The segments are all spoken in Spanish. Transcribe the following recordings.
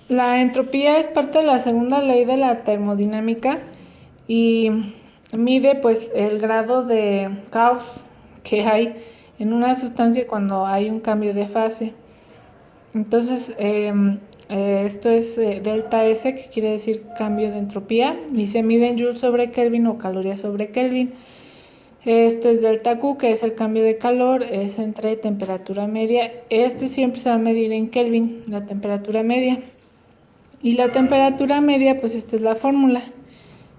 La entropía es parte de la segunda ley de la termodinámica y mide pues el grado de caos que hay en una sustancia cuando hay un cambio de fase. Entonces, esto es delta S, que quiere decir cambio de entropía, y se mide en joules sobre Kelvin o calorías sobre Kelvin. Este es delta Q, que es el cambio de calor, es entre temperatura media. Este siempre se va a medir en Kelvin, la temperatura media. Y la temperatura media, pues esta es la fórmula,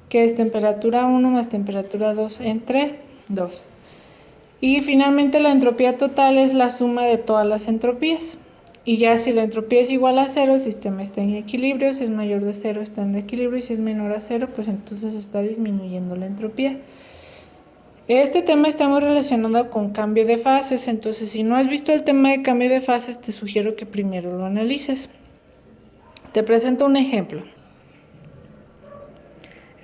que es temperatura 1 más temperatura 2 entre 2. Y finalmente la entropía total es la suma de todas las entropías. Y ya si la entropía es igual a 0, el sistema está en equilibrio. Si es mayor de 0, está en equilibrio. Y si es menor a 0, pues entonces está disminuyendo la entropía. Este tema está muy relacionado con cambio de fases. Entonces, si no has visto el tema de cambio de fases, te sugiero que primero lo analices. Te presento un ejemplo.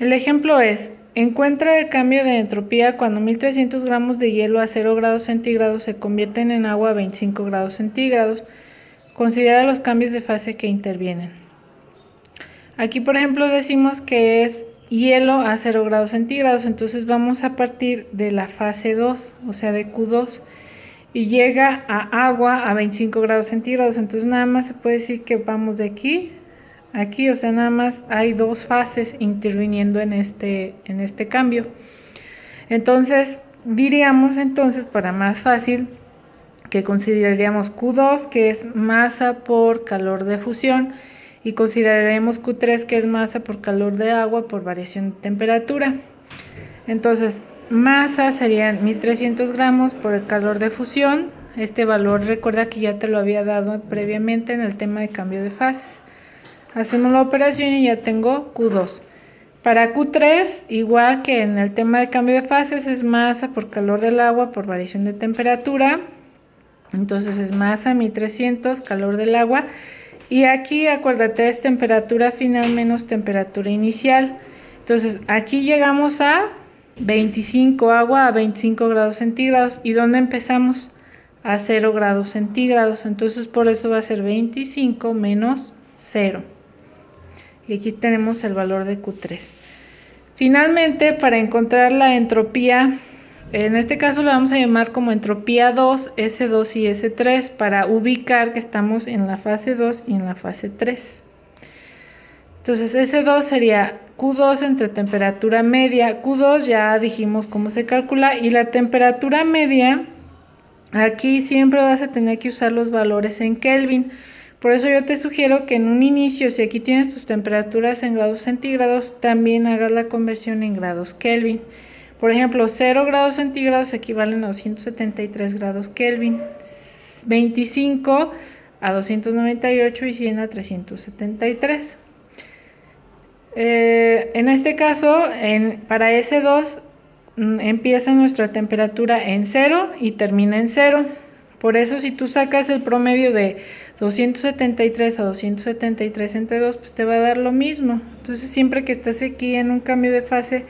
El ejemplo es: encuentra el cambio de entropía cuando 1300 gramos de hielo a 0 grados centígrados se convierten en agua a 25 grados centígrados. Considera los cambios de fase que intervienen. Aquí, por ejemplo, decimos que es hielo a 0 grados centígrados, entonces vamos a partir de la fase 2, o sea, de Q2, y llega a agua a 25 grados centígrados, entonces nada más se puede decir que vamos de aquí a aquí, o sea, nada más hay dos fases interviniendo en este cambio. Entonces, diríamos entonces, para más fácil, que consideraríamos Q2, que es masa por calor de fusión, y consideraremos Q3, que es masa por calor de agua por variación de temperatura. Entonces, masa serían 1300 gramos por el calor de fusión. Este valor, recuerda que ya te lo había dado previamente en el tema de cambio de fases. Hacemos la operación y ya tengo Q2. Para Q3, igual que en el tema de cambio de fases, es masa por calor del agua por variación de temperatura. Entonces es masa 1300, calor del agua. Y aquí acuérdate, es temperatura final menos temperatura inicial. Entonces aquí llegamos a 25, agua a 25 grados centígrados. ¿Y dónde empezamos? A 0 grados centígrados. Entonces por eso va a ser 25 menos 0. Y aquí tenemos el valor de Q3. Finalmente, para encontrar la entropía, en este caso lo vamos a llamar como entropía 2, S2 y S3, para ubicar que estamos en la fase 2 y en la fase 3. Entonces S2 sería Q2 entre temperatura media. Q2 ya dijimos cómo se calcula, y la temperatura media, aquí siempre vas a tener que usar los valores en Kelvin. Por eso yo te sugiero que en un inicio, si aquí tienes tus temperaturas en grados centígrados, también hagas la conversión en grados Kelvin. Por ejemplo, 0 grados centígrados equivalen a 273 grados Kelvin, 25 a 298 y 100 a 373. En este caso, para S2, empieza nuestra temperatura en 0 y termina en 0. Por eso, si tú sacas el promedio de 273 a 273 entre 2, pues te va a dar lo mismo. Entonces, siempre que estás aquí en un cambio de fase,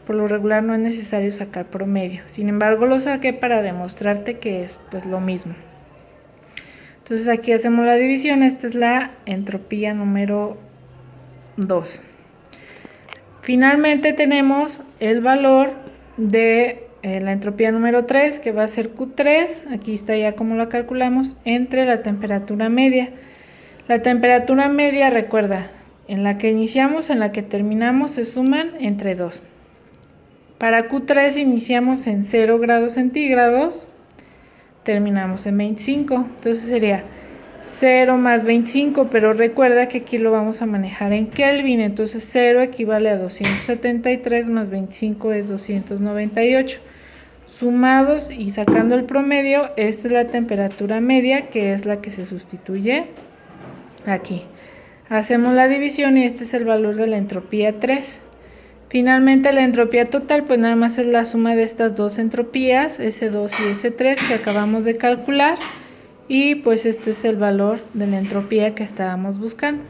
por lo regular no es necesario sacar promedio. Sin embargo, lo saqué para demostrarte que es pues lo mismo. Entonces, aquí hacemos la división. Esta es la entropía número 2. Finalmente tenemos el valor de la entropía número 3, que va a ser Q3, aquí está ya como lo calculamos, entre la temperatura media. La temperatura media, recuerda, en la que iniciamos, en la que terminamos, se suman entre 2. Para Q3 iniciamos en 0 grados centígrados, terminamos en 25, entonces sería 0 más 25, pero recuerda que aquí lo vamos a manejar en Kelvin, entonces 0 equivale a 273 más 25 es 298. Sumados y sacando el promedio, esta es la temperatura media, que es la que se sustituye aquí. Hacemos la división y este es el valor de la entropía 3. Finalmente, la entropía total, pues nada más es la suma de estas dos entropías, S2 y S3, que acabamos de calcular. Y pues este es el valor de la entropía que estábamos buscando.